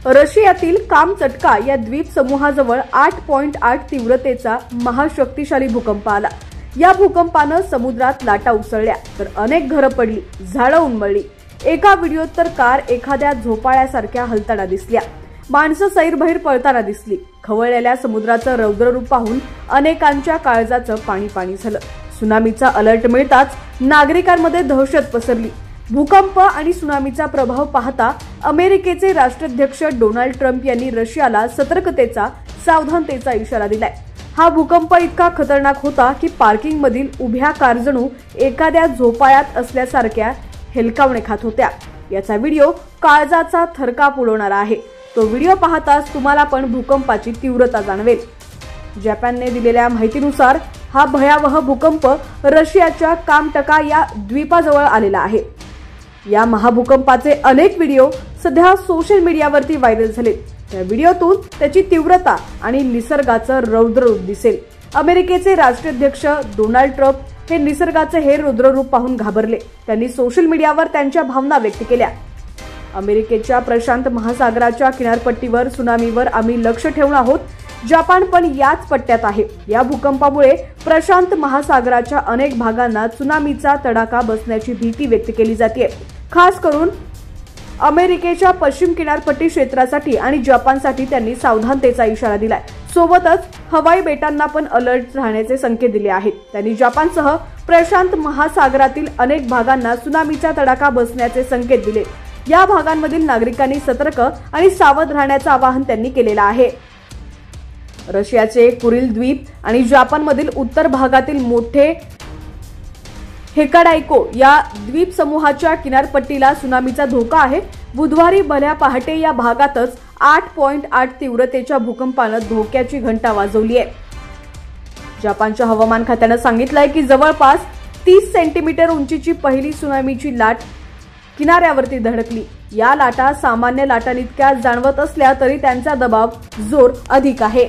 रशियातील Kamchatka या द्वीप समूहाजवळ 8.8 तीव्रतेचा महाशक्तिशाली भूकंप आला। या भूकंपानं समुद्रात लाटा उसळल्या तर अनेक घरं पडली, झाडं उन्मळली। एका व्हिडिओत तर कार एखाद्या झोपाळ्यासारख्या हलताना दिसल्या, माणसं सैरभैर पळताना दिसली। खवळलेल्या समुद्राचं रौद्ररूप पाहून अनेकांच्या काळजाचं पाणी पाणी झालं। सुनामीचा अलर्ट मिळताच नागरिकांमध्ये दहशत पसरली। भूकंप आणि सुनामीचा प्रभाव पाहता अमेरिकेचे राष्ट्राध्यक्ष डोनाल्ड ट्रम्प यांनी रशियाला सतर्कतेचा, सावधानतेचा इशारा दिलाय। हा भूकंप इतका खतरनाक होता की पार्किंग मधील उभ्या कार जणू एखाद्या झोपाळ्यात असल्यासारख्या हेलकावणे खात होत्या। याचा व्हिडिओ काळजाचा थरकाप उडवणारा आहे। तो व्हिडिओ पाहताच तुम्हाला पण भूकंपाची तीव्रता जाणवेल। जपानने दिलेल्या माहितीनुसार हा भयावह भूकंप रशियाच्या कामटका या द्वीपाजवळ आलेला आहे। या महाभूकंपाचे अनेक व्हिडिओ सध्या सोशल मीडियावरती व्हायरल झाले। या व्हिडिओतून त्याची तीव्रता आणि निसर्गाचं रौद्ररूप दिसेल। अमेरिकेचे राष्ट्राध्यक्ष डोनाल्ड ट्रम्प हे निसर्गाचे हे रौद्ररूप पाहून घाबरले। त्यांनी सोशल मीडियावर त्यांच्या भावना व्यक्त केल्या। अमेरिकेच्या प्रशांत महासागराच्या किनारपट्टीवर सुनामीवर आम्ही लक्ष ठेवून आहोत। जपान पण याच पट्ट्यात आहे। या भूकंपामुळे प्रशांत महासागराच्या अनेक भागांना सुनामीचा तडाखा बसण्याची भीती व्यक्त केली जाते। खास करून अमेरिकेच्या पश्चिम किनारपट्टी क्षेत्रासाठी आणि जपानसाठी त्यांनी सावधानतेचा इशारा दिलाय। सोबतच हवाई बेटांना पण अलर्ट राहण्याचे संकेत दिले आहेत। त्यांनी जपानसह प्रशांत महासागरातील अनेक भागांना सुनामीचा तडाखा बसण्याचे संकेत दिले। या भागांमधील नागरिकांनी सतर्क आणि सावध राहण्याचं आवाहन त्यांनी केलेलं आहे। रशियाचे कुरिल द्वीप आणि जपानमधील उत्तर भागातील मोठे हेकाडाइको या द्वीप समूहाच्या किनारपट्टीला सुनामीचा धोका आहे। बुधवारी भल्या पहाटे या भागातच 8.8 तीव्रतेच्या भूकंपानं धोक्याची घंटा वाजवली आहे। जपानच्या हवामान खात्यानं सांगितलंय की जवळपास 30 सेंटीमीटर उंचीची पहिली सुनामीची लाट किनाऱ्यावरती धडकली। या लाटा सामान्य लाटांइतक्या जाणवत असल्या तरी त्यांचा दबाव जोर अधिक आहे।